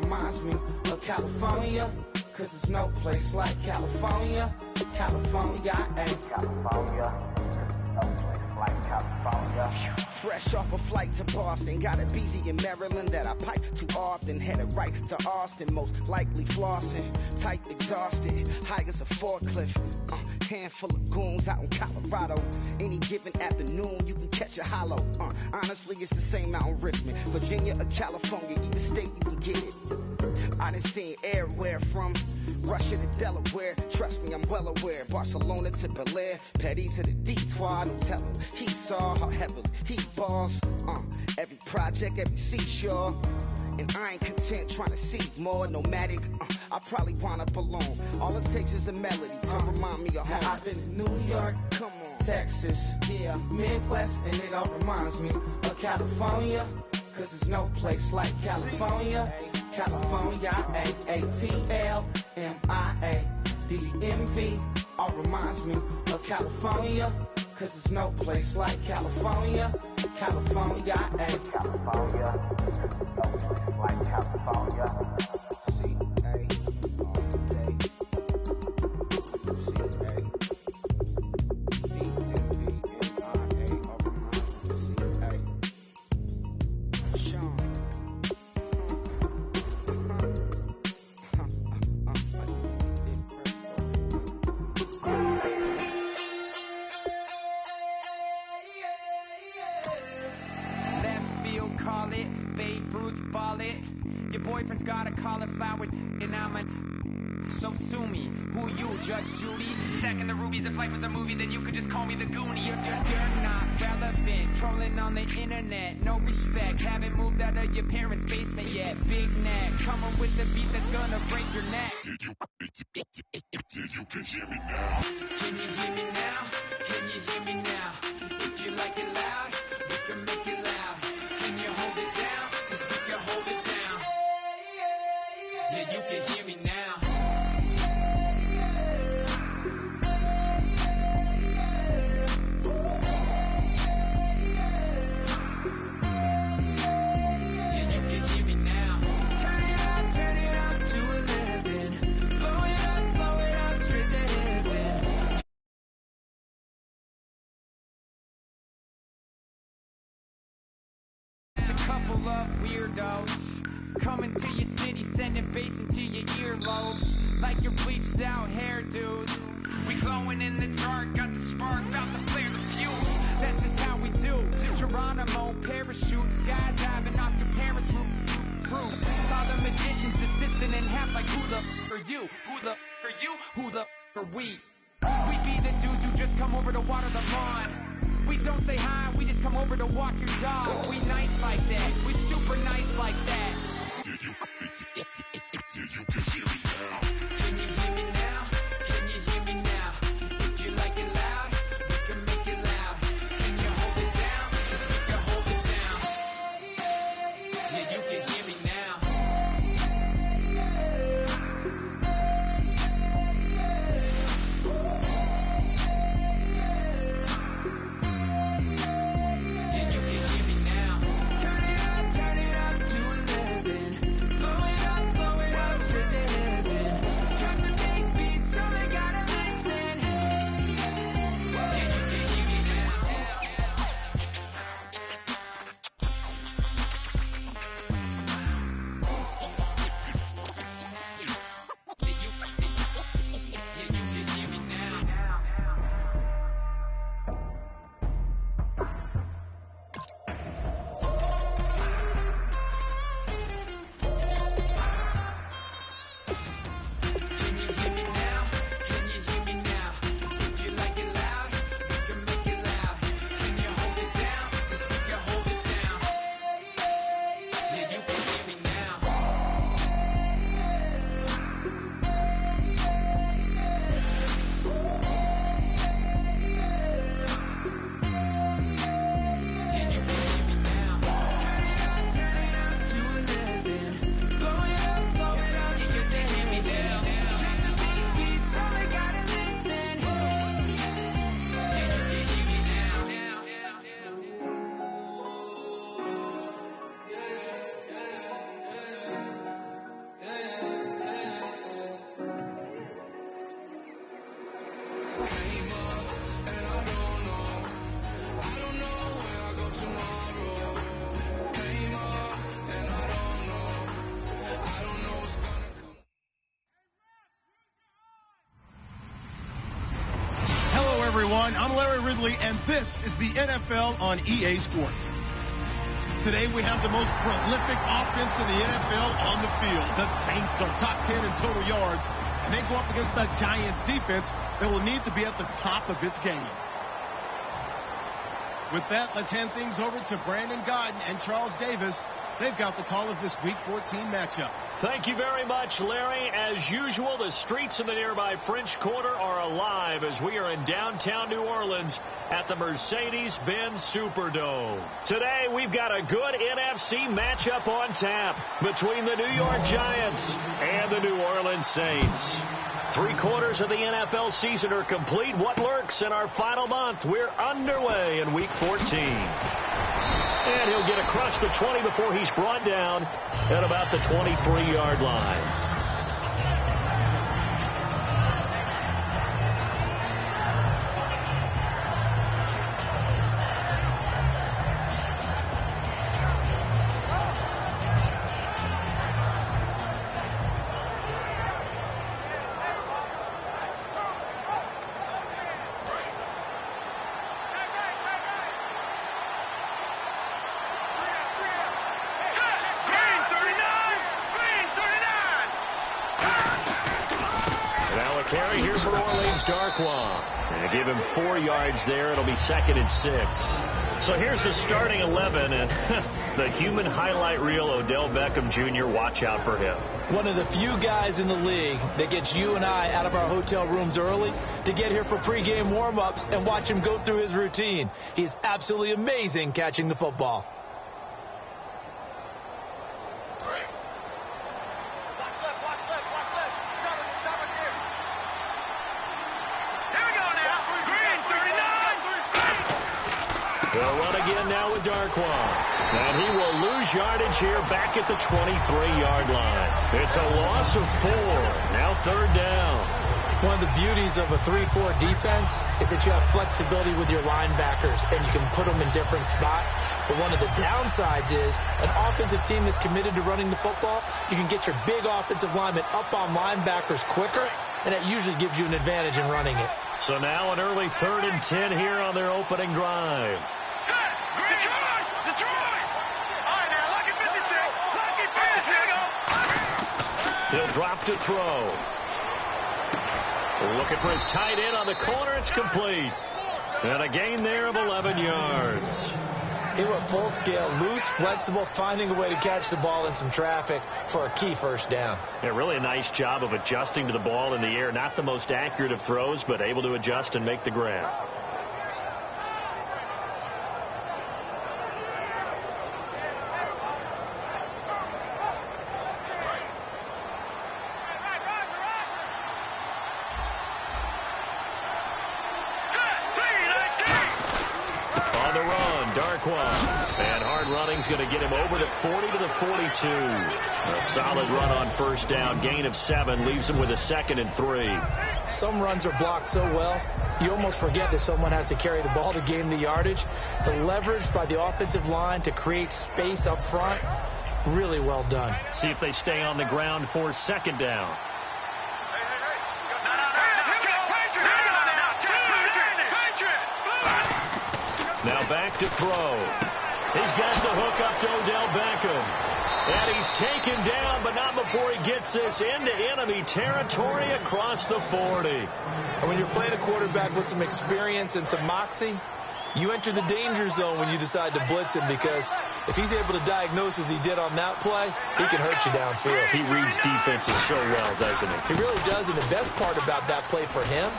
reminds me of California, cause there's no place like California. California, California, no place like California. Fresh off a flight to Boston, got a BZ in Maryland that I pipe too often. Headed right to Austin, most likely flossing. Tight, exhausted, high as a forklift. Handful of goons out in Colorado. Any given afternoon, you can catch a hollow. Honestly, it's the same out in Richmond, Virginia or California. Either state, you can get it. I done seen everywhere from Russia to Delaware. Trust me, I'm well aware. Barcelona to Bel Air, Petty to the Detour. Don't tell him he saw how heavily he balls. Every project, every seashore. And I ain't content trying to see more nomadic. I probably wind up alone. All it takes is a melody to remind me of home. Now I've been to New York, come on, Texas, yeah, Midwest, and it all reminds me of California, cause there's no place like California. California, AATLMIA-DMV, all reminds me of California, cause there's no place like California. California, California, no place like California. Boyfriend's got a cauliflower and I'm a... So sue me, who you, Judge Judy? Stacking the rubies, if life was a movie, then you could just call me the Goonies. You're not relevant, trolling on the internet, no respect. Haven't moved out of your parents' basement yet, big neck. Coming with the beat that's gonna break your neck. You can hear me now. Can you hear me now? Can you hear me now? If you like it loud, we can make it loud. Can you hold it down? Cause we can hold it down. Yeah, you can hear me now. Yeah, you can hear me now. Turn it up to 11. Blow it up, straight to heaven. Just a couple of weirdos coming to your city, sending bass into your earlobes like your bleached out hairdos. We glowing in the dark, got the spark, about to flare the fuse. That's just how we do. To Geronimo, parachute, skydiving off your parents' roof. Saw the magician's assistant in half like who the are you? Who the are you? Who the are we? We be the dudes who just come over to water the lawn. We don't say hi, we just come over to walk your dog. We nice like that, we super nice like that. You can hear me now. Can you hear me now? Can you hear me now? If you like it loud, we can make it loud. Can you hold it down? Cause we can hold it down. Yeah, you can hear me now. Yeah, you can hear me now. Turn it up to 11. Larry Ridley, and this is the NFL on EA Sports. Today we have the most prolific offense in the NFL on the field. The Saints are top 10 in total yards, and they go up against the Giants defense that will need to be at the top of its game. With that, let's hand things over to Brandon Godden and Charles Davis. They've got the call of this Week 14 matchup. Thank you very much, Larry. As usual, the streets in the nearby French Quarter are alive as we are in downtown New Orleans at the Mercedes-Benz Superdome. Today, we've got a good NFC matchup on tap between the New York Giants and the New Orleans Saints. 3/4 of the NFL season are complete. What lurks in our final month? We're underway in Week 14. And he'll get across the 20 before he's brought down at about the 23-yard line. Carry here for Orleans, Darkwa. And give him 4 yards there. It'll be 2nd and 6. So here's the starting 11, and the human highlight reel, Odell Beckham Jr., watch out for him. One of the few guys in the league that gets you and I out of our hotel rooms early to get here for pregame warm-ups and watch him go through his routine. He's absolutely amazing catching the football. They'll run again now with Darkwa. And he will lose yardage here back at the 23-yard line. It's a loss of 4. Now 3rd down. One of the beauties of a 3-4 defense is that you have flexibility with your linebackers, and you can put them in different spots. But one of the downsides is an offensive team that's committed to running the football, you can get your big offensive linemen up on linebackers quicker, and that usually gives you an advantage in running it. So now an early 3rd and 10 here on their opening drive. He'll drop to throw. Looking for his tight end on the corner. It's complete. And a gain there of 11 yards. He went full scale, loose, flexible, finding a way to catch the ball in some traffic for a key 1st down. Yeah, really a nice job of adjusting to the ball in the air. Not the most accurate of throws, but able to adjust and make the grab. And hard running's going to get him over the 40 to the 42. A solid run on 1st down. Gain of 7 leaves him with a 2nd and 3. Some runs are blocked so well, you almost forget that someone has to carry the ball to gain the yardage. The leverage by the offensive line to create space up front, really well done. See if they stay on the ground for 2nd down. Now back to throw. He's got the hook up to Odell Beckham. And he's taken down, but not before he gets this into enemy territory across the 40. And when you're playing a quarterback with some experience and some moxie, you enter the danger zone when you decide to blitz him, because if he's able to diagnose as he did on that play, he can hurt you downfield. He reads defenses so well, doesn't he? He really does, and the best part about that play for him,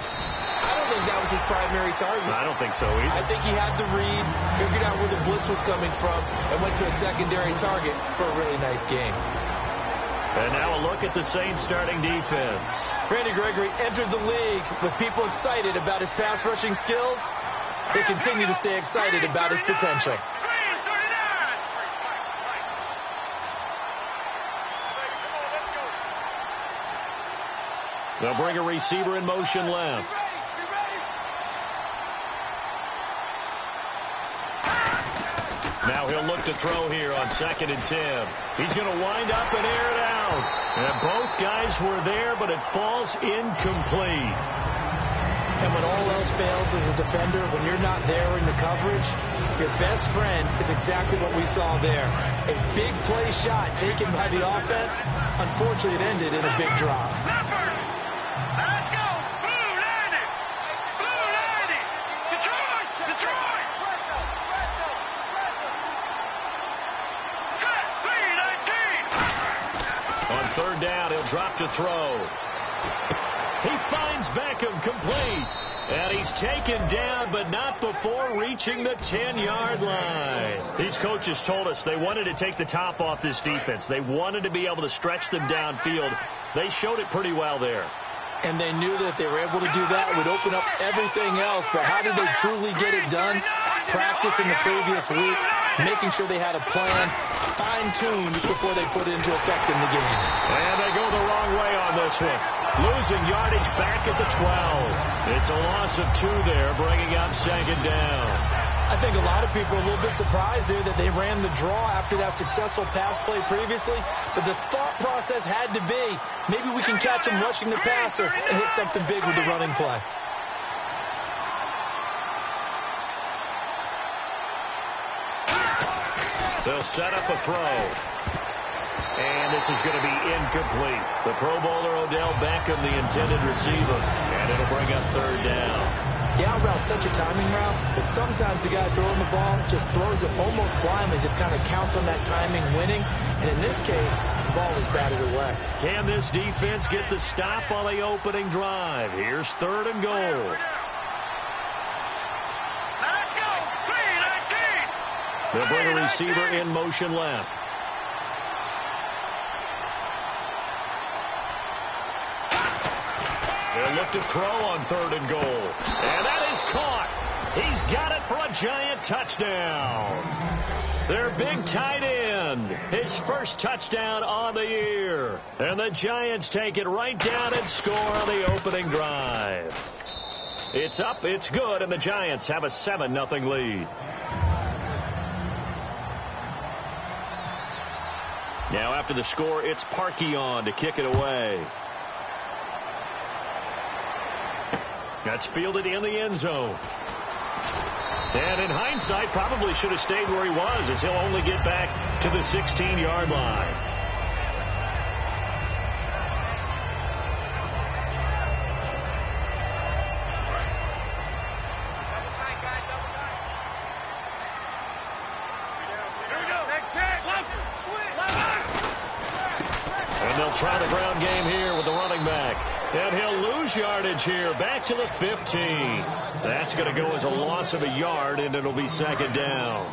I don't think that was his primary target. I don't think so either. I think he had the read, figured out where the blitz was coming from, and went to a secondary target for a really nice game. And now a look at the Saints starting defense. Randy Gregory entered the league with people excited about his pass rushing skills. They continue to stay excited about his potential. They'll bring a receiver in motion left. Now he'll look to throw here on 2nd and 10. He's going to wind up and air it out. And both guys were there, but it falls incomplete. And when all else fails as a defender, when you're not there in the coverage, your best friend is exactly what we saw there. A big play shot taken by the offense. Unfortunately, it ended in a big drop. Let's go! Blue 90! Blue 90! Detroit! Detroit! Set! 3-19! On third down, he'll drop to throw. He finds Beckham complete. And he's taken down, but not before reaching the 10-yard line. These coaches told us they wanted to take the top off this defense. They wanted to be able to stretch them downfield. They showed it pretty well there. And they knew that if they were able to do that, it would open up everything else. But how did they truly get it done? Practice in the previous week, making sure they had a plan, fine-tuned before they put it into effect in the game. And they go the wrong way on this one. Losing yardage back at the 12. It's a loss of 2 there, bringing up second down. I think a lot of people are a little bit surprised there that they ran the draw after that successful pass play previously. But the thought process had to be, maybe we can catch them rushing the passer and hit something big with the running play. They'll set up a throw. And this is going to be incomplete. The Pro Bowler Odell Beckham, the intended receiver. And it'll bring up third down. The out route's such a timing route that sometimes the guy throwing the ball just throws it almost blindly, just kind of counts on that timing winning. And in this case, the ball was batted away. Can this defense get the stop on the opening drive? Here's third and goal. Let's go! 3-19! They'll bring a receiver in motion left. They'll look to throw on third and goal. And that is caught. He's got it for a giant touchdown. Their big tight end. His first touchdown on the year. And the Giants take it right down and score on the opening drive. It's up, it's good, and the Giants have a 7-0 lead. Now after the score, it's Parkey on to kick it away. That's fielded in the end zone. And in hindsight, probably should have stayed where he was, as he'll only get back to the 16-yard line. And they'll try the ground game here with the running back. And he'll lose yardage here, back to the 15. That's going to go as a loss of a yard, and it'll be second down.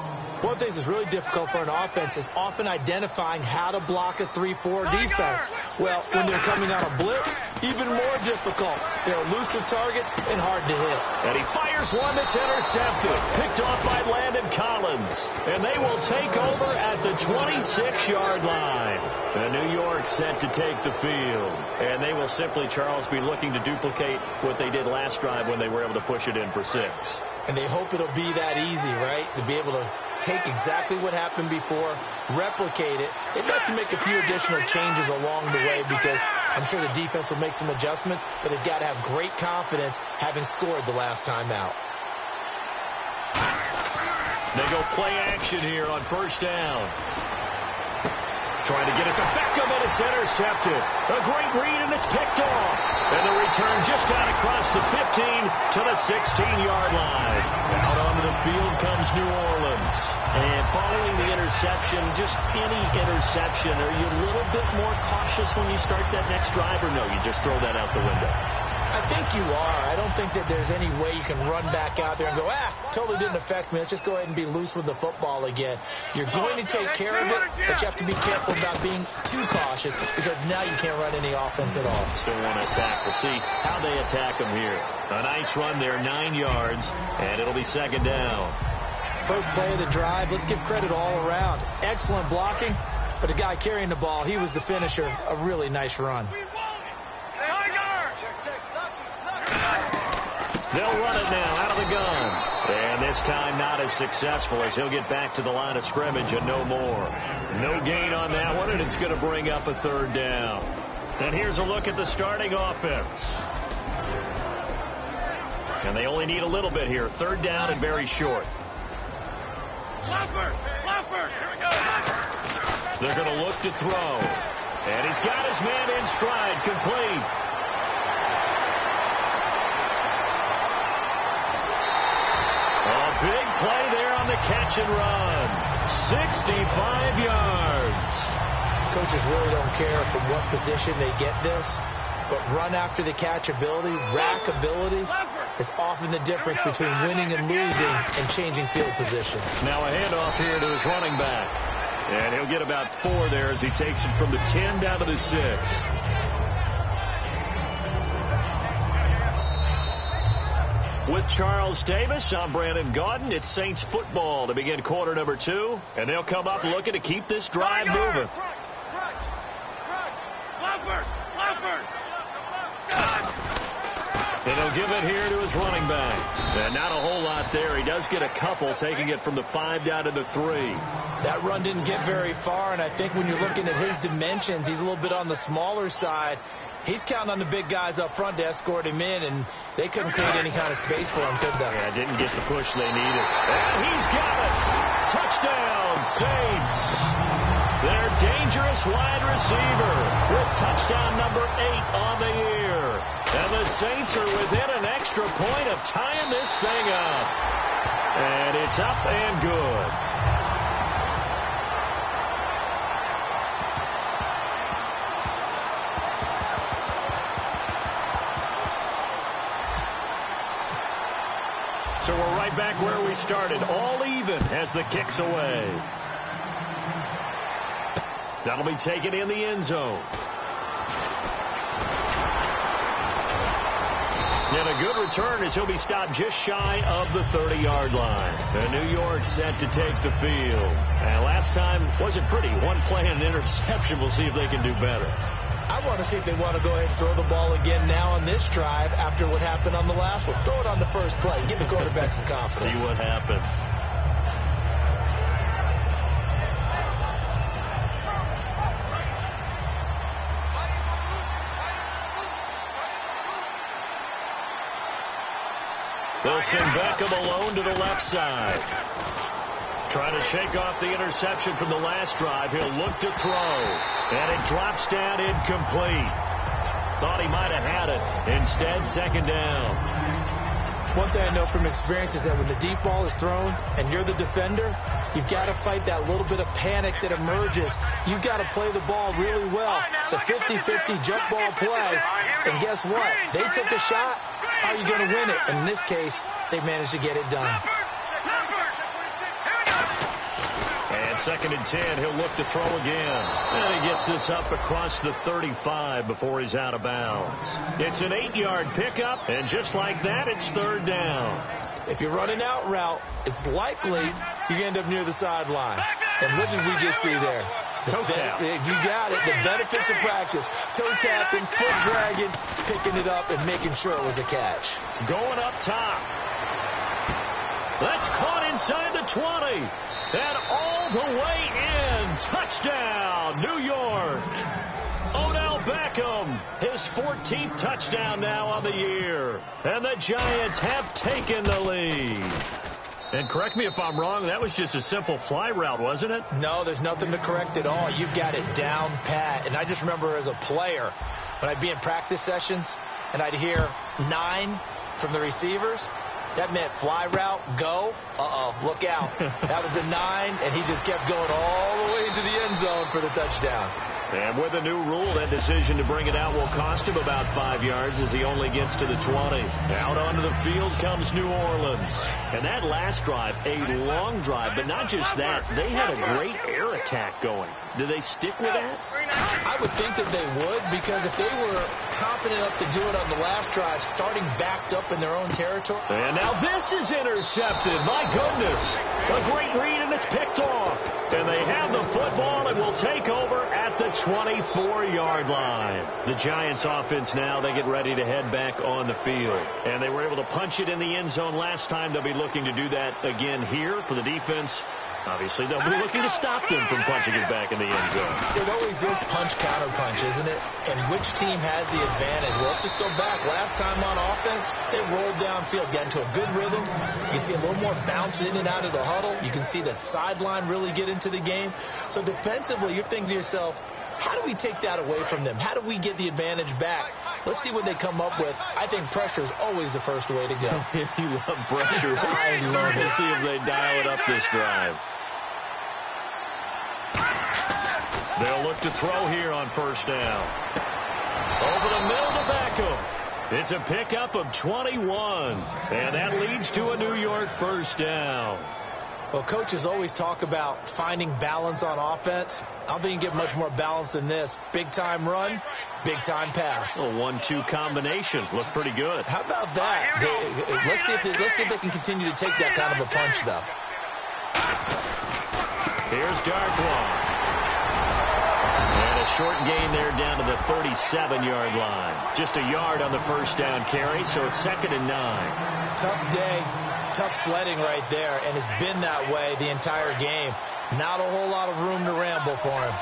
One of the things that's really difficult for an offense is often identifying how to block a 3-4 defense. Well, when they're coming on a blitz, even more difficult. They're elusive targets and hard to hit. And he fires one that's intercepted, picked off by Landon Collins. And they will take over at the 26-yard line. And New York set to take the field. And they will simply, Charles, be looking to duplicate what they did last drive when they were able to push it in for 6. And they hope it'll be that easy, right? To be able to take exactly what happened before, replicate it. They'd have to make a few additional changes along the way because I'm sure the defense will make some adjustments, but they've got to have great confidence having scored the last time out. They go play action here on first down. Trying to get it to Beckham, and it's intercepted. A great read, and it's picked off. And the return just out across the 15 to the 16-yard line. Out onto the field comes New Orleans. And following the interception, just any interception, are you a little bit more cautious when you start that next drive, or no, you just throw that out the window? I think you are. I don't think that there's any way you can run back out there and go, totally didn't affect me. Let's just go ahead and be loose with the football again. You're going to take care of it, but you have to be careful about being too cautious because now you can't run any offense at all. Still want to attack. We'll see how they attack them here. A nice run there, 9 yards, and it'll be second down. First play of the drive. Let's give credit all around. Excellent blocking, but the guy carrying the ball, he was the finisher. A really nice run. They'll run it now out of the gun. And this time not as successful as he'll get back to the line of scrimmage and no more. No gain on that one, and it's going to bring up a third down. And here's a look at the starting offense. And they only need a little bit here. Third down and very short. Here we go. They're going to look to throw. And he's got his man in stride, complete. A big play there on the catch and run. 65 yards. Coaches really don't care from what position they get this, but run after the catch ability, rack ability, is often the difference between winning and losing and changing field position. Now a handoff here to his running back. And he'll get about 4 there as he takes it from the 10 down to the 6. With Charles Davis, I'm Brandon Gaudin. It's Saints football to begin quarter number 2. And they'll come up looking to keep this drive moving. And he'll give it here to his running back. And not a whole lot there. He does get a couple, taking it from the 5 down to the 3. That run didn't get very far, and I think when you're looking at his dimensions, he's a little bit on the smaller side. He's counting on the big guys up front to escort him in, and they couldn't create any kind of space for him, could they? Yeah, didn't get the push they needed. And he's got it. Touchdown, Saints. Their dangerous wide receiver with touchdown number 8 on the year. And the Saints are within an extra point of tying this thing up. And it's up and good. So we're right back where we started, all even as the kick's away. That'll be taken in the end zone. And a good return as he'll be stopped just shy of the 30-yard line. And New York set to take the field. And last time wasn't pretty. One play and an interception. We'll see if they can do better. I want to see if they want to go ahead and throw the ball again now on this drive after what happened on the last one. Throw it on the first play. Give the quarterback some confidence. See what happens. They'll send Beckham alone to the left side. Trying to shake off the interception from the last drive. He'll look to throw. And it drops down incomplete. Thought he might have had it. Instead, second down. One thing I know from experience is that when the deep ball is thrown and you're the defender, you've got to fight that little bit of panic that emerges. You've got to play the ball really well. It's a 50-50 jump ball play. And guess what? They took a shot. How are you going to win it? And in this case, they managed to get it done. And second and 10, he'll look to throw again. And he gets this up across the 35 before he's out of bounds. It's an 8-yard pickup, and just like that, it's third down. If you're running out route, it's likely you end up near the sideline. And what did we just see there? Toe tap. You got it. The benefits of practice. Toe tapping, foot dragging, picking it up, and making sure it was a catch. Going up top. That's caught inside the 20. And all the way in. Touchdown, New York. Odell Beckham, his 14th touchdown now on the year. And the Giants have taken the lead. And correct me if I'm wrong, that was just a simple fly route, wasn't it? No, there's nothing to correct at all. You've got it down pat. And I just remember as a player, when I'd be in practice sessions and I'd hear 9 from the receivers, that meant fly route, go, look out. That was the 9, and he just kept going all the way into the end zone for the touchdown. And with a new rule, that decision to bring it out will cost him about 5 yards as he only gets to the 20. Out onto the field comes New Orleans. And that last drive, a long drive, but not just that. They had a great air attack going. Do they stick with that? I would think that they would, because if they were confident enough to do it on the last drive, starting backed up in their own territory. And now this is intercepted. My goodness. A great read, and it's picked off. And they have the football and will take over at the 24-yard line. The Giants offense now, they get ready to head back on the field. And they were able to punch it in the end zone last time. They'll be looking to do that again here for the defense. Obviously, they'll be looking to stop them from punching it back in the end zone. It always is punch-counter-punch, isn't it? And which team has the advantage? Well, let's just go back. Last time on offense, they rolled downfield, got into a good rhythm. You can see a little more bounce in and out of the huddle. You can see the sideline really get into the game. So defensively, you're thinking to yourself, how do we take that away from them? How do we get the advantage back? Let's see what they come up with. I think pressure is always the first way to go. You love pressure. I love it. We'll see if they dial it up this drive. They'll look to throw here on first down. Over the middle to Beckham. It's a pickup of 21. And that leads to a New York first down. Well, coaches always talk about finding balance on offense. I don't think you get much more balance than this. Big-time run, big-time pass. A 1-2 combination. Looked pretty good. How about that? Let's see if they can continue to take that kind of a punch, though. Here's Darkwa. And a short gain there down to the 37-yard line. Just a yard on the first down carry, so it's 2nd and 9. Tough day, tough sledding right there, and it's been that way the entire game. Not a whole lot of room to ramble for him.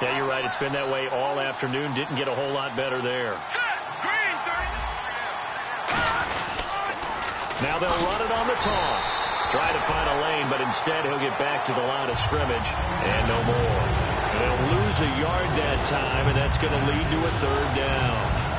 Yeah, you're right. It's been that way all afternoon. Didn't get a whole lot better there. Now they'll run it on the toss. Try to find a lane, but instead he'll get back to the line of scrimmage and no more. They'll lose a yard that time, and that's going to lead to a 3rd down.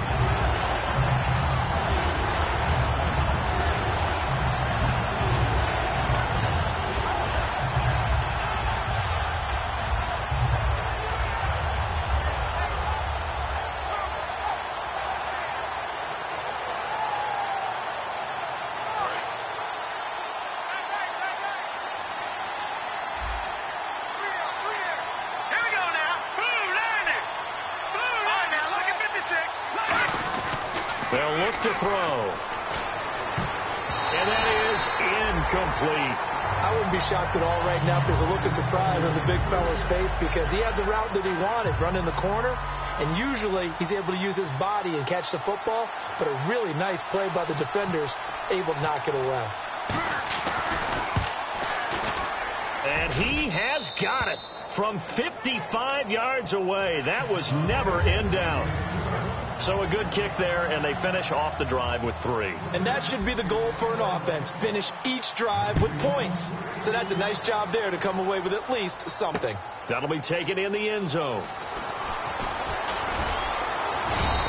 They'll look to throw. And that is incomplete. I wouldn't be shocked at all right now if there's a look of surprise on the big fella's face because he had the route that he wanted, running the corner, and usually he's able to use his body and catch the football, but a really nice play by the defenders, able to knock it away. And he has got it from 55 yards away. That was never in doubt. So a good kick there, and they finish off the drive with 3. And that should be the goal for an offense. Finish each drive with points. So that's a nice job there to come away with at least something. That'll be taken in the end zone.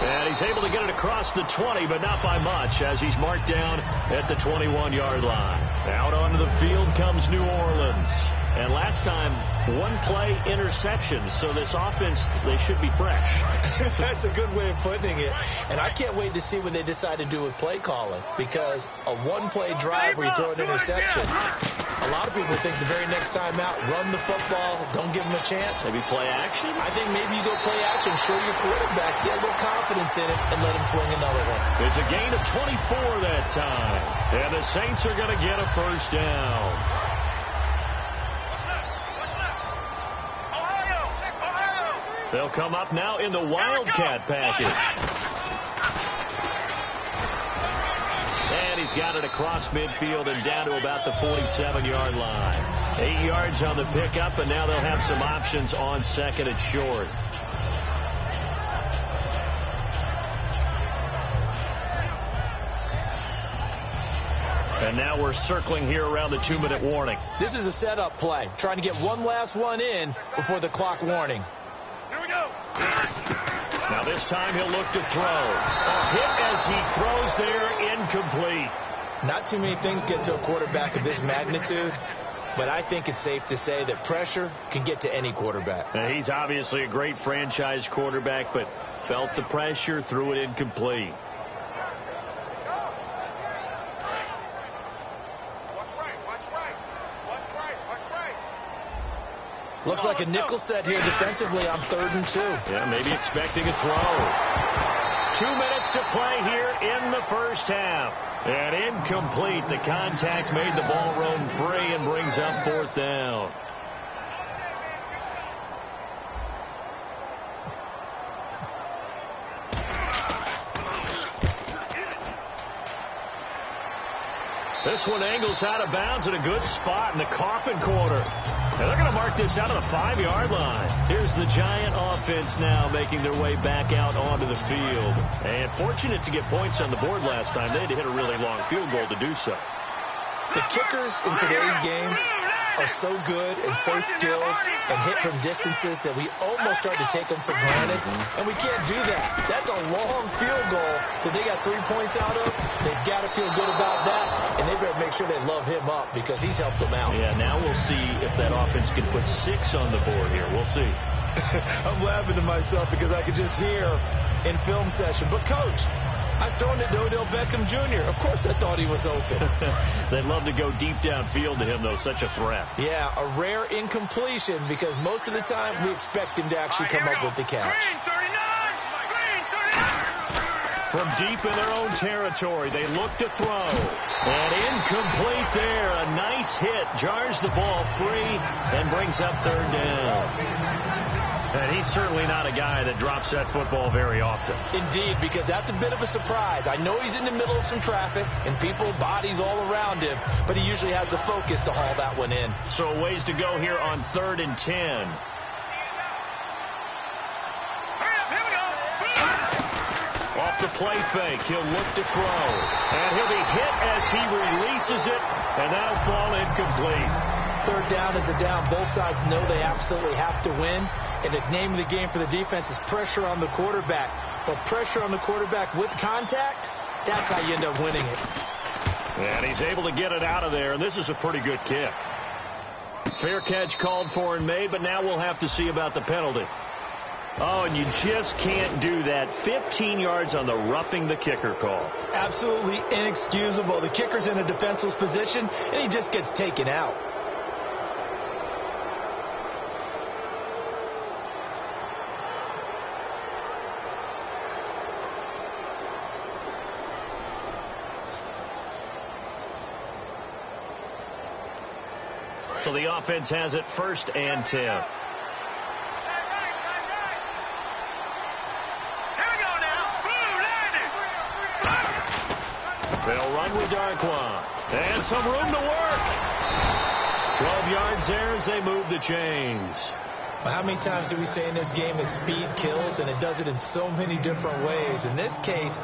And he's able to get it across the 20, but not by much, as he's marked down at the 21-yard line. Out onto the field comes New Orleans. And last time, 1-play interception. So this offense, they should be fresh. That's a good way of putting it. And I can't wait to see what they decide to do with play calling. Because a 1-play drive where you throw an interception, a lot of people think the very next time out, run the football, don't give them a chance. Maybe play action? I think maybe you go play action, show your quarterback, get a little confidence in it, and let him fling another one. It's a gain of 24 that time. And the Saints are going to get a first down. They'll come up now in the Wildcat package. And he's got it across midfield and down to about the 47-yard line. 8 yards on the pickup, and now they'll have some options on 2nd and short. And now we're circling here around the 2-minute warning. This is a setup play, trying to get one last one in before the clock warning. Here we go. Now this time he'll look to throw. A hit as he throws there, incomplete. Not too many things get to a quarterback of this magnitude, but I think it's safe to say that pressure can get to any quarterback. Now, he's obviously a great franchise quarterback, but felt the pressure, threw it incomplete. Looks like a nickel set here defensively on 3rd and 2. Yeah, maybe expecting a throw. 2 minutes to play here in the first half. And incomplete. The contact made the ball roam free and brings up 4th down. This one angles out of bounds at a good spot in the coffin corner. And they're going to mark this out of the 5-yard line. Here's the Giant offense now making their way back out onto the field. And fortunate to get points on the board last time. They had to hit a really long field goal to do so. The kickers in today's game are so good and so skilled and hit from distances that we almost start to take them for granted, and we can't do that. That's a long field goal that they got 3 points out of. They've got to feel good about that, and they better make sure they love him up because he's helped them out. Yeah, now we'll see if that offense can put 6 on the board here. We'll see. I'm laughing to myself because I could just hear in film session, but Coach, I was throwing it to Odell Beckham Jr. Of course I thought he was open. They'd love to go deep downfield to him, though. Such a threat. Yeah, a rare incompletion because most of the time we expect him to actually come up with the catch. From deep in their own territory, they look to throw. And incomplete there. A nice hit. Jars the ball free and brings up 3rd down. And he's certainly not a guy that drops that football very often. Indeed, because that's a bit of a surprise. I know he's in the middle of some traffic and people, bodies all around him, but he usually has the focus to haul that one in. So a ways to go here on 3rd and 10. Off the play fake, he'll look to throw. And he'll be hit as he releases it, and that'll fall incomplete. 3rd down is the down. Both sides know they absolutely have to win. And the name of the game for the defense is pressure on the quarterback. But pressure on the quarterback with contact, that's how you end up winning it. And he's able to get it out of there, and this is a pretty good kick. Fair catch called for and made, but now we'll have to see about the penalty. Oh, and you just can't do that. 15 yards on the roughing the kicker call. Absolutely inexcusable. The kicker's in a defenseless position, and he just gets taken out. So the offense has it 1st and 10. They'll run with Darquan. And some room to work. 12 yards there as they move the chains. Well, how many times do we say in this game that speed kills, and it does it in so many different ways? In this case,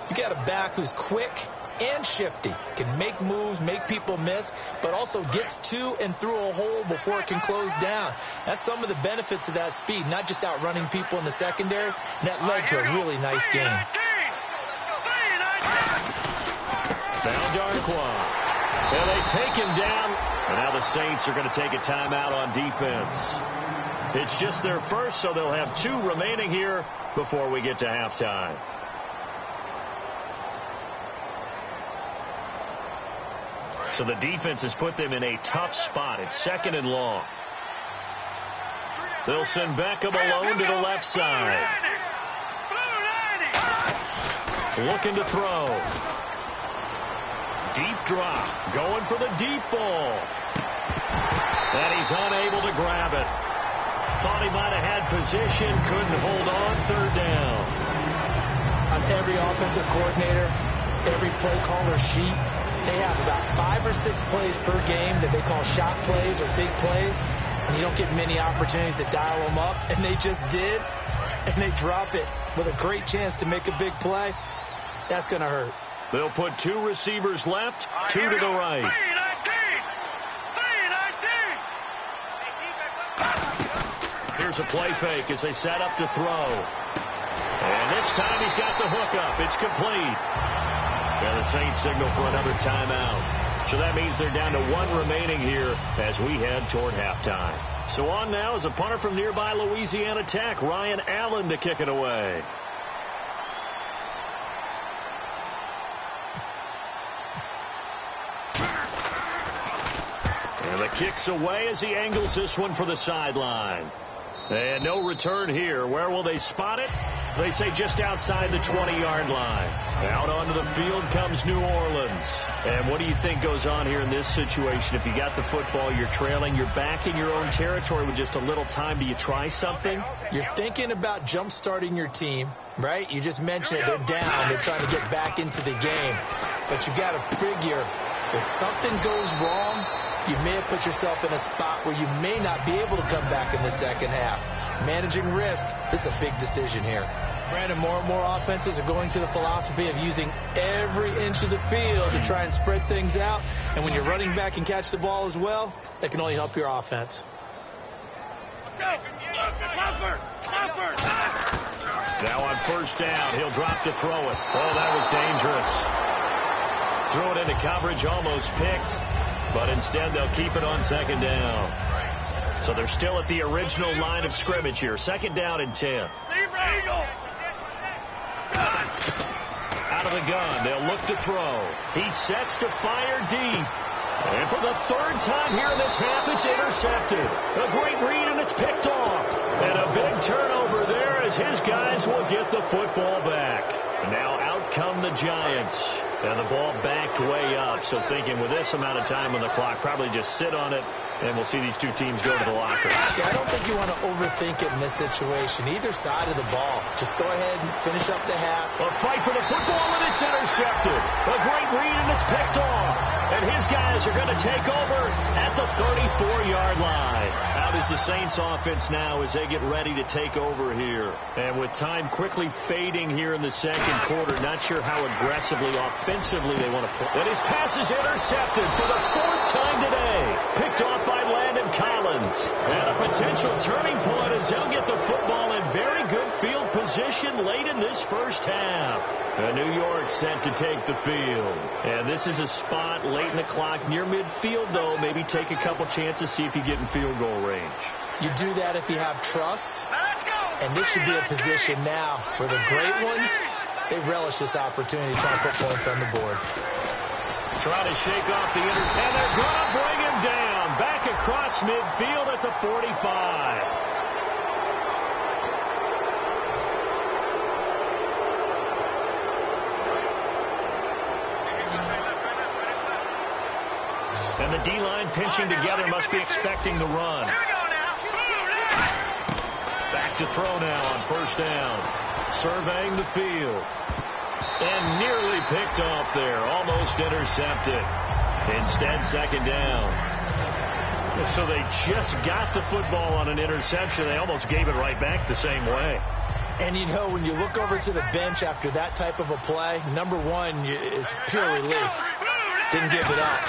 you got a back who's quick and shifty, can make moves, make people miss, but also gets to and through a hole before it can close down. That's some of the benefits of that speed, not just outrunning people in the secondary, and that led to a really nice game. Found Darquan. And they take him down, and now the Saints are going to take a timeout on defense. It's just their first, so they'll have 2 remaining here before we get to halftime. So the defense has put them in a tough spot. It's 2nd and long. They'll send Beckham alone to the left side. Looking to throw. Deep drop. Going for the deep ball. And he's unable to grab it. Thought he might have had position. Couldn't hold on. 3rd down. On every offensive coordinator, every play caller sheet, they have about 5 or 6 plays per game that they call shot plays or big plays, and you don't get many opportunities to dial them up, and they just did, and they drop it with a great chance to make a big play. That's going to hurt. They'll put 2 receivers left, 2 to the right. Here's a play fake as they set up to throw. And this time he's got the hook up. It's complete. And the Saints signal for another timeout. So that means they're down to 1 remaining here as we head toward halftime. So on now is a punter from nearby Louisiana Tech, Ryan Allen, to kick it away. And the kick's away as he angles this one for the sideline. And no return here. Where will they spot it? They say just outside the 20-yard line. Out onto the field comes New Orleans. And what do you think goes on here in this situation? If you got the football, you're trailing, you're back in your own territory with just a little time. Do you try something? You're thinking about jump-starting your team, right? You just mentioned it. They're down. They're trying to get back into the game. But you got to figure If something goes wrong, you may have put yourself in a spot where you may not be able to come back in the second half. Managing risk, this is a big decision here. Brandon, more and more offenses are going to the philosophy of using every inch of the field to try and spread things out. And when you're running back and catch the ball as well, that can only help your offense. Now on first down, he'll drop to throw it. Oh, that was dangerous. Throw it into coverage, almost picked. But instead, they'll keep it on second down. So they're still at the original line of scrimmage here. Second down and 10. Out of the gun, they'll look to throw. He sets to fire deep. And for the third time here in this half, it's intercepted. A great read, and it's picked off. And a big turnover there as his guys will get the football back. Now out come the Giants. And the ball backed way up. So thinking with this amount of time on the clock, probably just sit on it, and we'll see these two teams go to the locker. Yeah, I don't think you want to overthink it in this situation. Either side of the ball. Just go ahead and finish up the half. A fight for the football, and it's intercepted. A great read, and it's picked off. And his guys are going to take over at the 34-yard line. Out is the Saints offense now as they get ready to take over here. And with time quickly fading here in the second quarter, not sure how aggressively, offensively they want to play. And his pass is intercepted for the fourth time today. Picked off by Landon Collins. And a potential turning point as they'll get the football in very good field position late in this first half. New York set to take the field. And this is a spot late in the clock near midfield, though. Maybe take a couple chances, see if you get in field goal range. You do that if you have trust. And this should be a position now where the great ones, they relish this opportunity to try and put points on the board. Trying to shake off the and they're going to bring him down. Back across midfield at the 45. And the D-line pinching together must be expecting the run. Back to throw now on first down. Surveying the field. And nearly picked off there. Almost intercepted. Instead, second down. So they just got the football on an interception. They almost gave it right back the same way. And, you know, when you look over to the bench after that type of a play, number one is pure relief. Didn't give it up.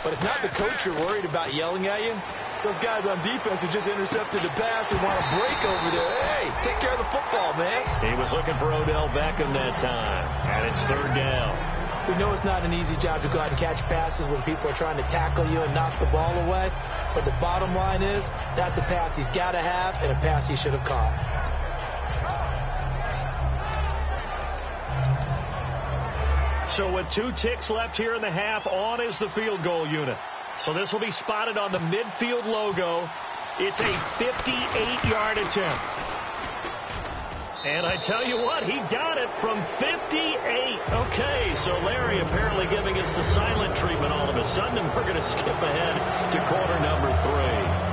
But it's not the coach you're worried about yelling at you. It's those guys on defense who just intercepted the pass and want to break over there. Hey, take care of the football, man. He was looking for Odell Beckham that time. And it's third down. We know it's not an easy job to go out and catch passes when people are trying to tackle you and knock the ball away. But the bottom line is, that's a pass he's got to have and a pass he should have caught. So with 2 ticks left here in the half, on is the field goal unit. So this will be spotted on the midfield logo. It's a 58-yard attempt. And I tell you what, he got it from 58. Okay, so Larry apparently giving us the silent treatment all of a sudden, and we're going to skip ahead to quarter number 3.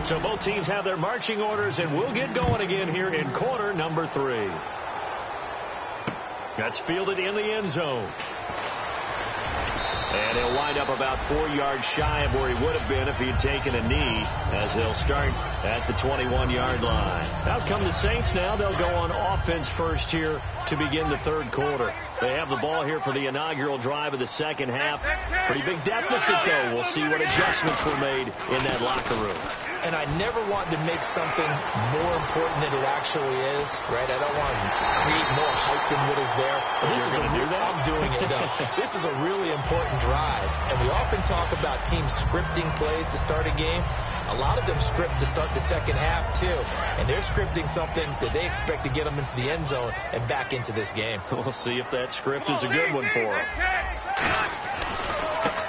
So both teams have their marching orders, and we'll get going again here in quarter number 3. That's fielded in the end zone. And he'll wind up about 4 yards shy of where he would have been if he had taken a knee, as they'll start at the 21-yard line. Out come the Saints now. They'll go on offense first here to begin the third quarter. They have the ball here for the inaugural drive of the second half. Pretty big deficit, though. We'll see what adjustments were made in that locker room. And I never want to make something more important than it actually is, right? I don't want to create more hype than what is there. But this is going to do that? I'm doing it, though. This is a really important drive. And we often talk about teams scripting plays to start a game. A lot of them script to start the second half, too. And they're scripting something that they expect to get them into the end zone and back into this game. We'll see if that script is a good one for them.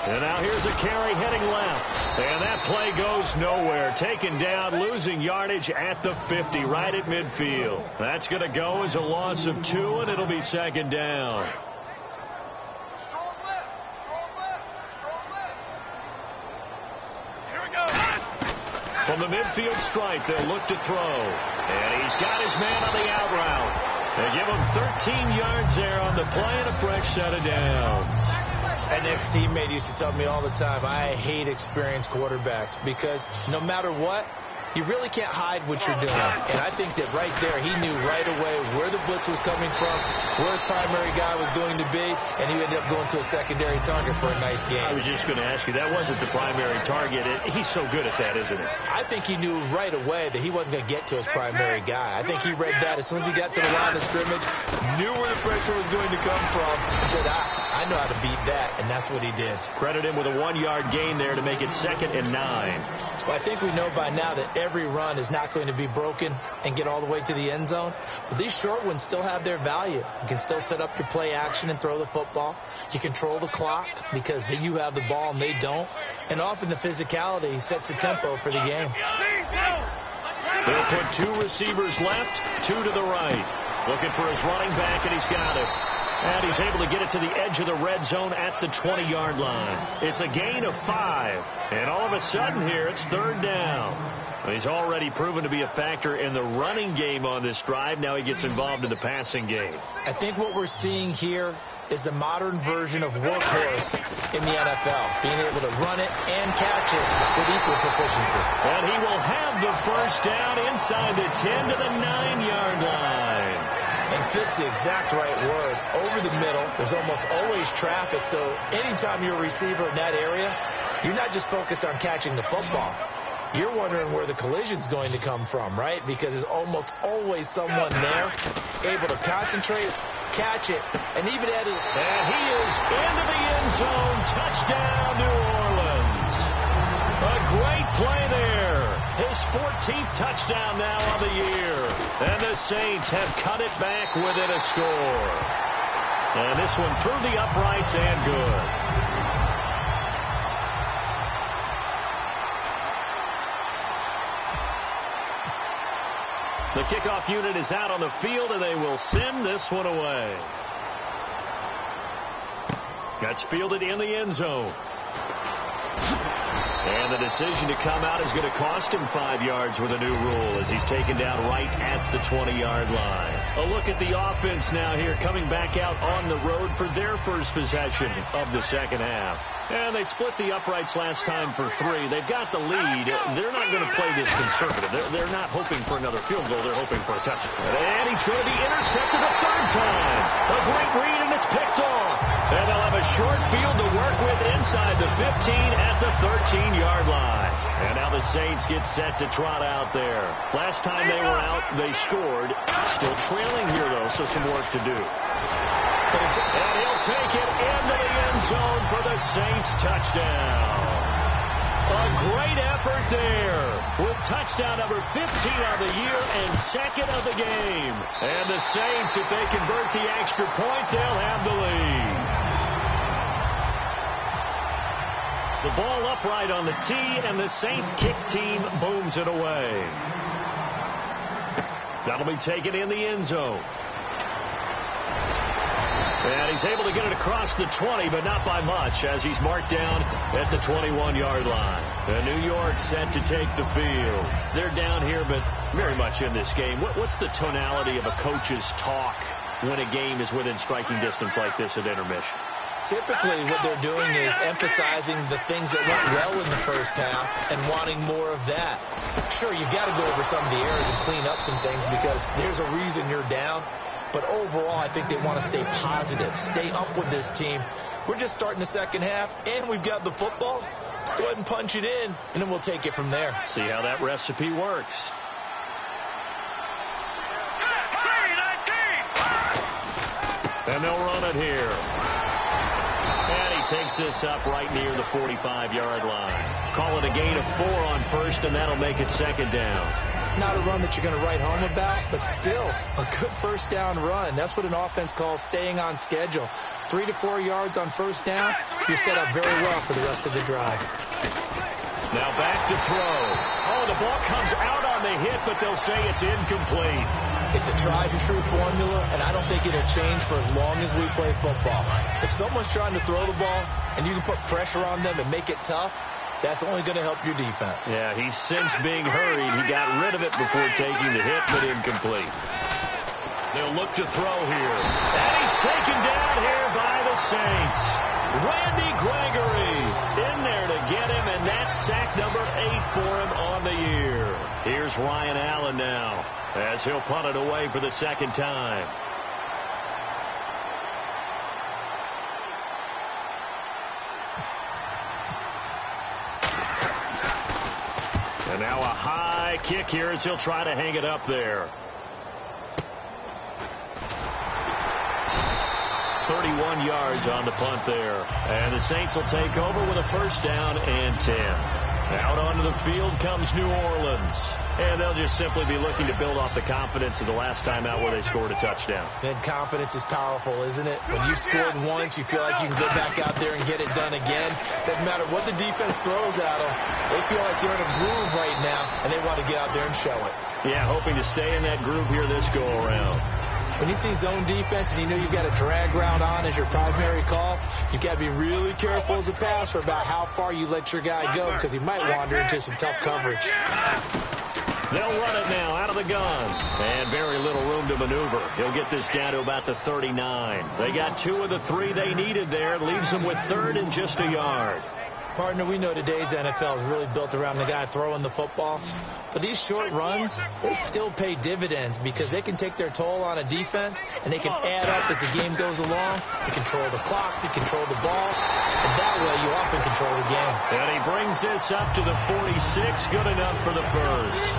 And now here's a carry heading left. And that play goes nowhere. Taken down, losing yardage at the 50, right at midfield. That's going to go as a loss of 2, and it'll be second down. From the midfield stripe, they'll look to throw. And he's got his man on the out route. They give him 13 yards there on the play and a fresh set of downs. An ex-teammate used to tell me all the time, I hate experienced quarterbacks because no matter what, you really can't hide what you're doing. And I think that right there, he knew right away where the blitz was coming from, where his primary guy was going to be, and he ended up going to a secondary target for a nice game. I was just going to ask you, that wasn't the primary target. He's so good at that, isn't it? I think he knew right away that he wasn't going to get to his primary guy. I think he read that as soon as he got to the line of scrimmage, knew where the pressure was going to come from, and said, I know how to beat that, and that's what he did. Credit him with a 1-yard gain there to make it 2nd and 9. Well, I think we know by now that every run is not going to be broken and get all the way to the end zone. But these short ones still have their value. You can still set up your play action and throw the football. You control the clock because you have the ball and they don't. And often the physicality sets the tempo for the game. They'll put 2 receivers left, 2 to the right. Looking for his running back, and he's got it. And he's able to get it to the edge of the red zone at the 20-yard line. It's a gain of 5. And all of a sudden here, it's 3rd down. He's already proven to be a factor in the running game on this drive. Now he gets involved in the passing game. I think what we're seeing here is the modern version of workhorse in the NFL, being able to run it and catch it with equal proficiency. And he will have the first down inside the 10 to the 9-yard line. And fits the exact right word. Over the middle, there's almost always traffic, so anytime you're a receiver in that area, you're not just focused on catching the football. You're wondering where the collision's going to come from, right? Because there's almost always someone there able to concentrate, catch it, and even edit it. And he is into the end zone. Touchdown, New Orleans. A great play there. His 14th touchdown now on the year. And the Saints have cut it back within a score. And this one through the uprights and good. The kickoff unit is out on the field, and they will send this one away. That's fielded in the end zone. And the decision to come out is going to cost him 5 yards with a new rule as he's taken down right at the 20-yard line. A look at the offense now here coming back out on the road for their first possession of the second half. And they split the uprights last time for 3. They've got the lead. They're not going to play this conservative. They're not hoping for another field goal. They're hoping for a touchdown. And he's going to be intercepted a 3rd time. A great read, and it's picked off. And they'll have a short field to work with inside the 15 at the 13-yard line. And now the Saints get set to trot out there. Last time they were out, they scored. Still trailing here, though, so some work to do. And he'll take it into the end zone for the Saints touchdown. A great effort there with touchdown number 15 on the year and 2nd of the game. And the Saints, if they convert the extra point, they'll have the lead. The ball upright on the tee, and the Saints kick team booms it away. That'll be taken in the end zone. And he's able to get it across the 20, but not by much, as he's marked down at the 21-yard line. And New York set to take the field. They're down here, but very much in this game. What's the tonality of a coach's talk when a game is within striking distance like this at intermission? Typically, what they're doing is emphasizing the things that went well in the first half and wanting more of that. Sure, you've got to go over some of the errors and clean up some things because there's a reason you're down. But overall, I think they want to stay positive, stay up with this team. We're just starting the second half, and we've got the football. Let's go ahead and punch it in, and then we'll take it from there. See how that recipe works. And they'll run it here. And he takes this up right near the 45-yard line. Call it a gain of 4 on first, and that'll make it 2nd down. Not a run that you're going to write home about, but still a good first down run. That's what an offense calls staying on schedule. 3 to 4 yards on first down, you're set up very well for the rest of the drive. Now back to throw. Oh, the ball comes out on the hit, but they'll say it's incomplete. It's a tried and true formula, and I don't think it'll change for as long as we play football. If someone's trying to throw the ball and you can put pressure on them and make it tough, that's only going to help your defense. Yeah, he's since being hurried. He got rid of it before taking the hit, but incomplete. They'll look to throw here. And he's taken down here by the Saints. Randy Gregory in there to get him, and that's sack number 8 for him on the year. Here's Ryan Allen now as he'll punt it away for the second time. And now a high kick here as he'll try to hang it up there. 31 yards on the punt there. And the Saints will take over with a first down and 10. Out onto the field comes New Orleans. And they'll just simply be looking to build off the confidence of the last time out where they scored a touchdown. And confidence is powerful, isn't it? When you've scored once, you feel like you can go back out there and get it done again. Doesn't matter what the defense throws at them. They feel like they're in a groove right now, and they want to get out there and show it. Yeah, hoping to stay in that groove here this go-around. When you see zone defense and you know you've got a drag route on as your primary call, you've got to be really careful as a passer about how far you let your guy go because he might wander into some tough coverage. They'll run it now out of the gun. And very little room to maneuver. He'll get this down to about the 39. They got 2 of the 3 they needed there. Leaves them with 3rd and just a yard. Partner, we know today's NFL is really built around the guy throwing the football. But these short runs, they still pay dividends because they can take their toll on a defense and they can add up as the game goes along. You control the clock, you control the ball, and that way you often control the game. And he brings this up to the 46, good enough for the first.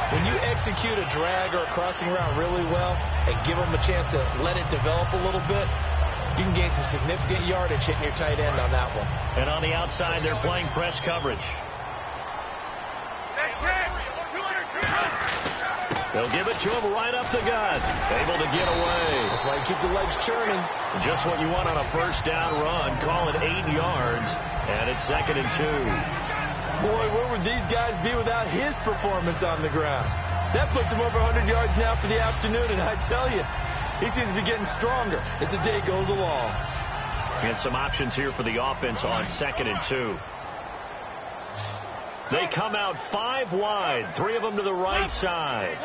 When you execute a drag or a crossing route really well and give them a chance to let it develop a little bit, you can gain some significant yardage hitting your tight end on that one. And on the outside, they're playing press coverage. They'll give it to him right up the gut. Able to get away. That's why you keep the legs churning. Just what you want on a first down run. Call it 8 yards, and it's 2nd and 2. Boy, where would these guys be without his performance on the ground? That puts him over 100 yards now for the afternoon, and I tell you, he seems to be getting stronger as the day goes along. And some options here for the offense on 2nd and 2. They come out 5 wide, 3 of them to the right side.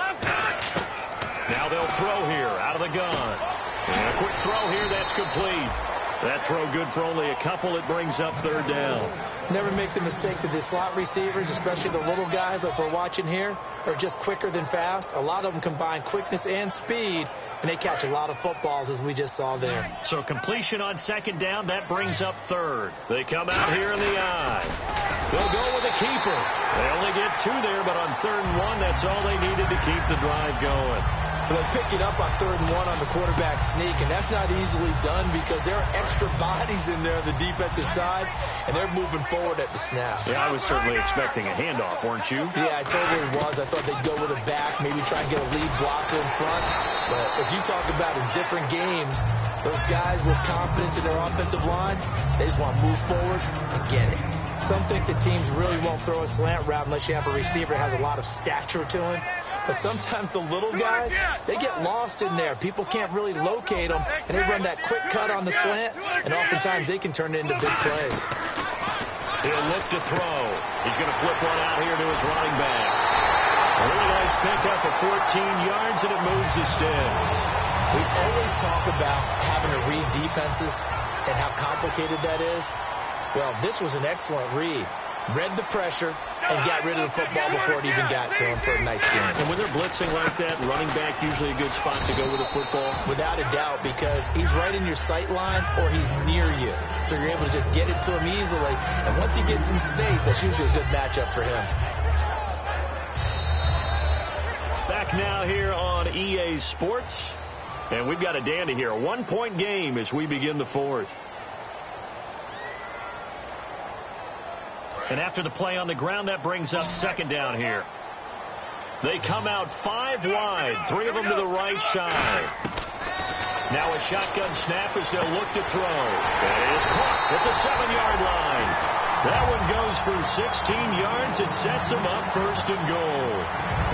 Now they'll throw here out of the gun. And a quick throw here, that's complete. That throw good for only a couple. It brings up 3rd down. Never make the mistake that the slot receivers, especially the little guys like we're watching here, are just quicker than fast. A lot of them combine quickness and speed, and they catch a lot of footballs as we just saw there. So completion on 2nd down, that brings up 3rd. They come out here in the eye. They'll go with a keeper. They only get 2 there, but on 3rd and 1, that's all they needed to keep the drive going. They pick it up on 3rd and 1 on the quarterback sneak, and that's not easily done because there are extra bodies in there on the defensive side, and they're moving forward at the snap. Yeah, I was certainly expecting a handoff, weren't you? Yeah, I totally was. I thought they'd go with a back, maybe try and get a lead blocker in front. But as you talk about in different games, those guys with confidence in their offensive line, they just want to move forward and get it. Some think the teams really won't throw a slant route unless you have a receiver that has a lot of stature to him. But sometimes the little guys, they get lost in there. People can't really locate them, and they run that quick cut on the slant, and oftentimes they can turn it into big plays. He'll look to throw. He's going to flip one out here to his running back. A really nice pickup of 14 yards, and it moves the sticks. We always talk about having to read defenses and how complicated that is. Well, this was an excellent read. Read the pressure and got rid of the football before it even got to him for a nice game. And when they're blitzing like that, running back usually a good spot to go with the football? Without a doubt, because he's right in your sight line or he's near you. So you're able to just get it to him easily. And once he gets in space, that's usually a good matchup for him. Back now here on EA Sports. And we've got a dandy here. A 1-point game as we begin the 4th. And after the play on the ground, that brings up 2nd down here. They come out 5 wide, 3 of them to the right side. Now a shotgun snap as they'll look to throw. That is caught at the 7-yard line. That one goes for 16 yards. It sets them up 1st and goal.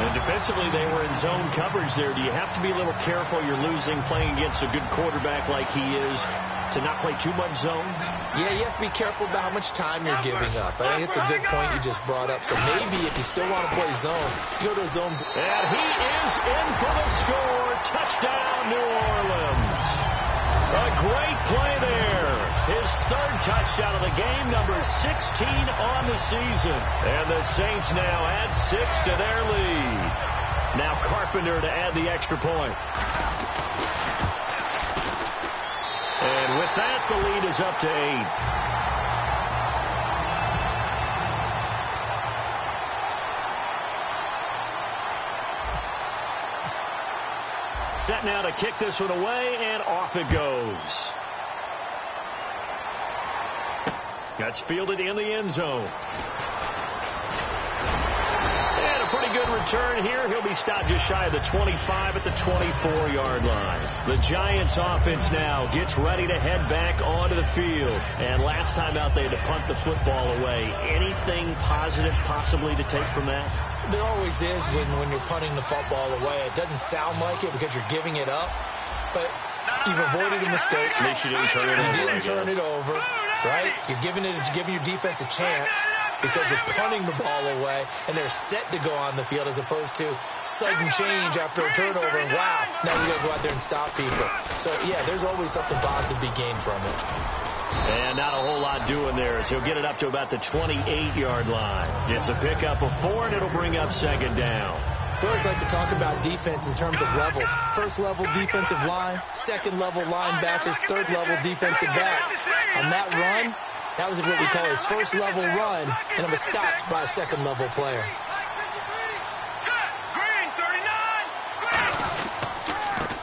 And defensively, they were in zone coverage there. Do you have to be a little careful? You're losing playing against a good quarterback like he is. to not play too much zone? Yeah, you have to be careful about how much time you're giving up. I think it's a good point you just brought up. So maybe if you still want to play zone, you go to a zone. And he is in for the score. Touchdown, New Orleans. A great play there. His third touchdown of the game, number 16 on the season. And the Saints now add 6 to their lead. Now Carpenter to add the extra point. And with that, the lead is up to 8. Set now to kick this one away, and off it goes. That's fielded in the end zone. And a pretty good return here. He'll be stopped just shy of the 25 at the 24-yard line. The Giants offense now gets ready to head back onto the field. And last time out, they had to punt the football away. Anything positive possibly to take from that? There always is when you're punting the football away. It doesn't sound like it because you're giving it up, but you've avoided a mistake. At least you didn't turn it over. You didn't turn it over, right? You're giving your defense a chance because you're punting the ball away, and they're set to go on the field as opposed to sudden change after a turnover, and wow, now we got to go out there and stop people. So, yeah, there's always something positive to be gained from it. And not a whole lot doing there, so he'll get it up to about the 28-yard line. It's a pickup of 4, and it'll bring up second down. We always like to talk about defense in terms of levels. First level defensive line, second level linebackers, third level defensive backs. On that run, that was what we call a first level run, and it was stopped by a second level player.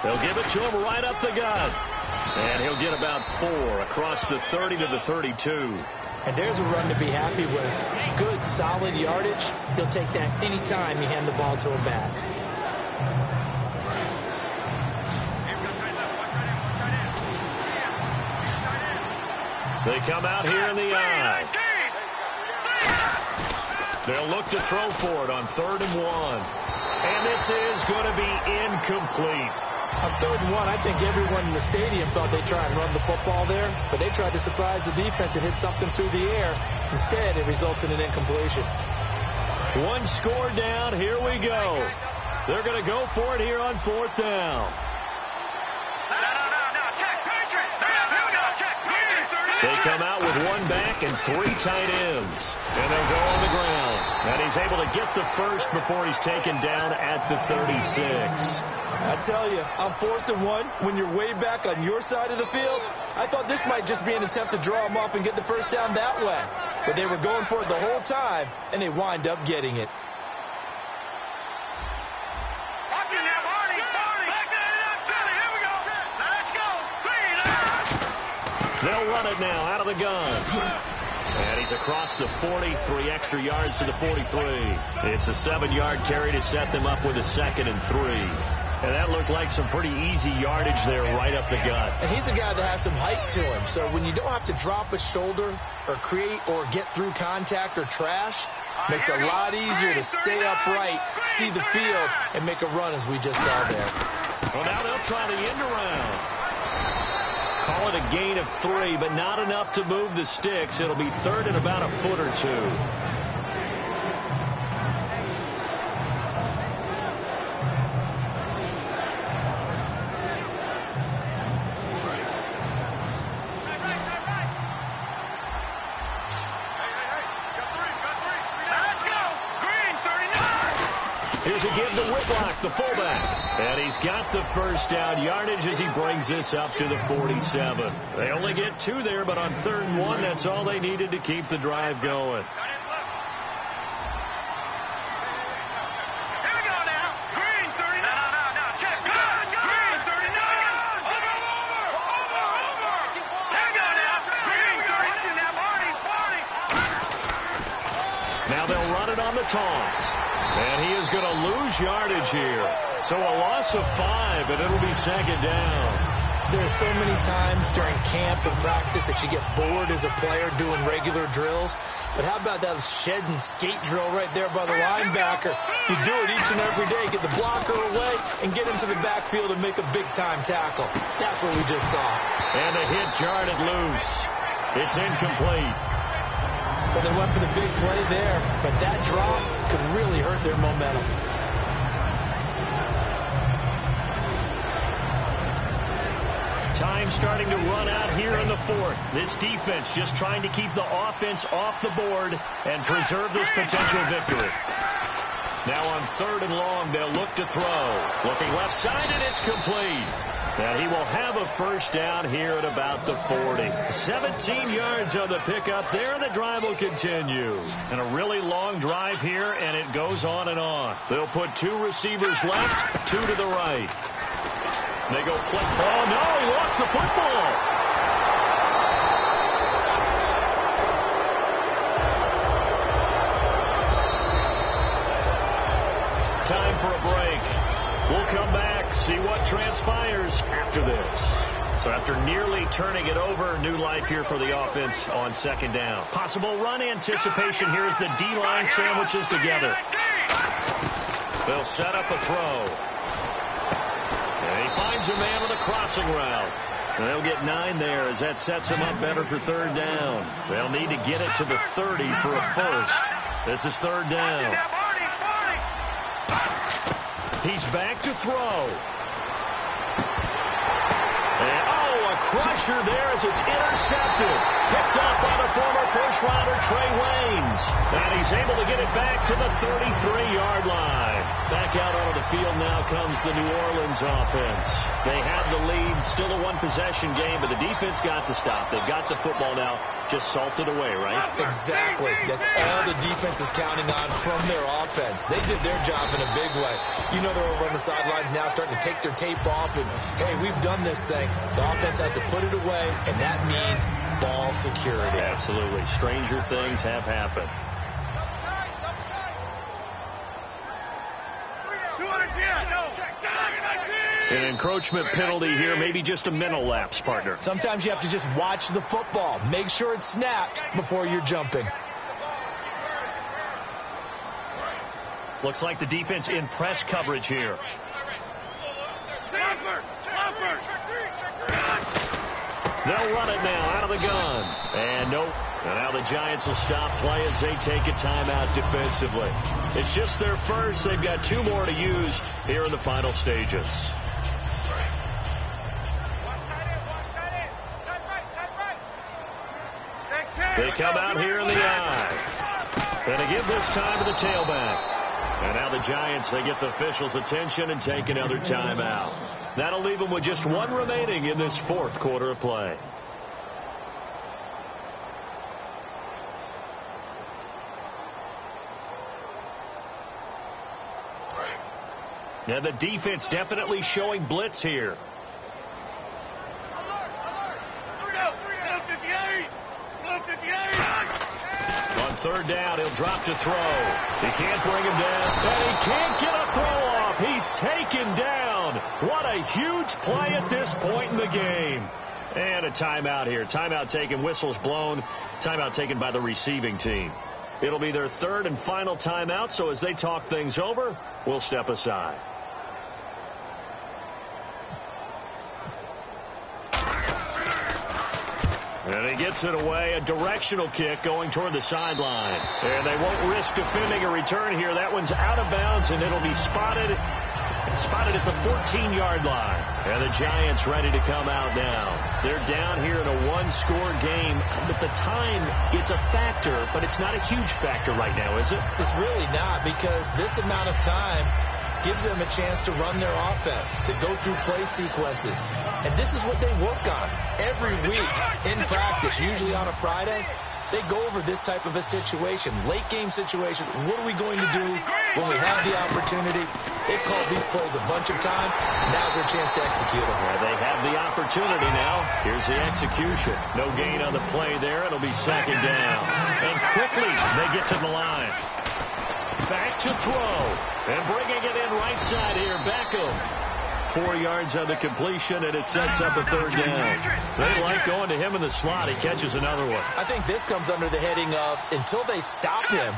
They'll give it to him right up the gut. And he'll get about 4 across the 30 to the 32. And there's a run to be happy with. Good, solid yardage. He'll take that any time you hand the ball to him back. They come out here in the eye. They'll look to throw for it on 3rd and 1. And this is going to be incomplete. On 3rd and 1, I think everyone in the stadium thought they'd try and run the football there, but they tried to surprise the defense and hit something through the air. Instead, it results in an incompletion. 1 score down. Here we go. They're going to go for it here on 4th down. They come out with 1 back and 3 tight ends. And they'll go on the ground. And he's able to get the first before he's taken down at the 36. I tell you, on 4th and 1, when you're way back on your side of the field, I thought this might just be an attempt to draw them up and get the first down that way. But they were going for it the whole time, and they wind up getting it. They'll run it now out of the gun. And he's across the 40, 3 extra yards to the 43. It's a 7-yard carry to set them up with a 2nd and 3. And that looked like some pretty easy yardage there right up the gut. And he's a guy that has some height to him. So when you don't have to drop a shoulder or create or get through contact or trash, makes it a lot easier to stay upright, see the field, and make a run as we just saw there. Well, now they'll try the end around. Call it a gain of 3, but not enough to move the sticks. It'll be 3rd and about a foot or 2. Here's a give to Whitlock, the fullback. And he's got the first down yardage as he brings this up to the 47. They only get 2 there, but on 3rd and 1, that's all they needed to keep the drive going. Now they'll run it on the toss. And he is going to lose yardage here. So a loss of 5, and it'll be 2nd down. There's so many times during camp and practice that you get bored as a player doing regular drills. But how about that shed and skate drill right there by the linebacker? You do it each and every day. Get the blocker away and get into the backfield and make a big-time tackle. That's what we just saw. And a hit jarred it loose. It's incomplete. Well, they went for the big play there, but that drop could really hurt their momentum. Time starting to run out here in the fourth. This defense just trying to keep the offense off the board and preserve this potential victory. Now on 3rd and long, they'll look to throw. Looking left side, and it's complete. And he will have a first down here at about the 40. 17 yards on the pickup there, and the drive will continue. And a really long drive here, and it goes on and on. They'll put 2 receivers left, 2 to the right. They go flip. Oh, no, he lost the football. Time for a break. We'll come back, see what transpires after this. So after nearly turning it over, new life here for the offense on 2nd down. Possible run anticipation here as the D-line sandwiches together. They'll set up a throw. And he finds a man with a crossing route. And they'll get 9 there as that sets him up better for 3rd down. They'll need to get it to the 30 for a first. This is 3rd down. He's back to throw. And, a crusher there as it's intercepted. Picked up by the former first-rounder Trey Waynes. And he's able to get it back to the 33-yard line. Back out onto the field now comes the New Orleans offense. They have the lead, still a one-possession game, but the defense got to stop. They've got the football now, just salted away, right? Exactly. That's all the defense is counting on from their offense. They did their job in a big way. You know they're over on the sidelines now starting to take their tape off and, hey, we've done this thing. The offense has to put it away, and that means ball security. Absolutely. Stranger things have happened. An encroachment penalty here, maybe just a mental lapse, partner. Sometimes you have to just watch the football. Make sure it's snapped before you're jumping. Looks like the defense in press coverage here. They'll run it now out of the gun. And nope. And now the Giants will stop play as they take a timeout defensively. It's just their first. They've got 2 more to use here in the final stages. They come out here in the I. And they give this time to the tailback. And now the Giants, they get the officials' attention and take another timeout. That'll leave them with just 1 remaining in this 4th quarter of play. Now the defense definitely showing blitz here. On 3rd down, he'll drop to throw. He can't bring him down, and he can't get a throw off. He's taken down. What a huge play at this point in the game. And a timeout here. Timeout taken, whistles blown. Timeout taken by the receiving team. It'll be their 3rd and final timeout, so as they talk things over, we'll step aside. And he gets it away, a directional kick going toward the sideline. And they won't risk defending a return here. That one's out of bounds, and it'll be spotted at the 14-yard line. And the Giants ready to come out now. They're down here in a 1-score game. But the time, it's a factor, but it's not a huge factor right now, is it? It's really not, because this amount of time gives them a chance to run their offense, to go through play sequences. And this is what they work on every week in practice, usually on a Friday. They go over this type of a situation, late game situation. What are we going to do when we have the opportunity? They've called these plays a bunch of times. Now's their chance to execute them. Yeah, they have the opportunity now. Here's the execution. No gain on the play there. It'll be 2nd down. And quickly they get to the line. Back to throw. And bringing it in right side here, Beckham. 4 yards on the completion, and it sets up a third down. They like going to him in the slot. He catches another one. I think this comes under the heading of until they stop him,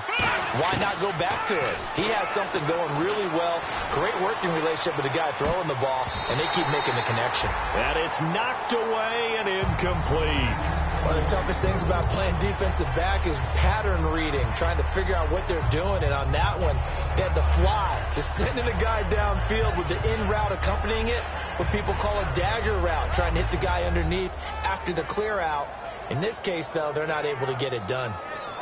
why not go back to it? He has something going really well, great working relationship with the guy throwing the ball, and they keep making the connection. And it's knocked away and incomplete. One of the toughest things about playing defensive back is pattern reading, trying to figure out what they're doing. And on that one, they had the fly, just sending a guy downfield with the in route accompanying it, what people call a dagger route, trying to hit the guy underneath after the clear out. In this case, though, they're not able to get it done.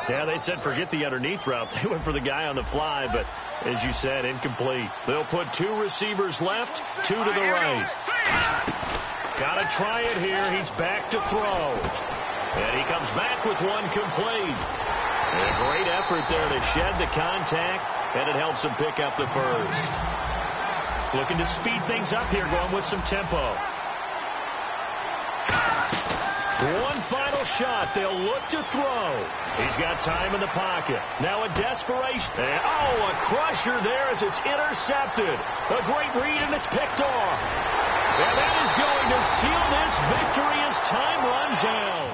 Yeah, they said forget the underneath route. They went for the guy on the fly, but as you said, incomplete. They'll put 2 receivers left, 2 to the right. Got to try it here. He's back to throw. And he comes back with one complete. And a great effort there to shed the contact, and it helps him pick up the first. Looking to speed things up here, going with some tempo. One final shot. They'll look to throw. He's got time in the pocket. Now a desperation. And, a crusher there as it's intercepted. A great read, and it's picked off. And that is going to seal this victory as time runs out.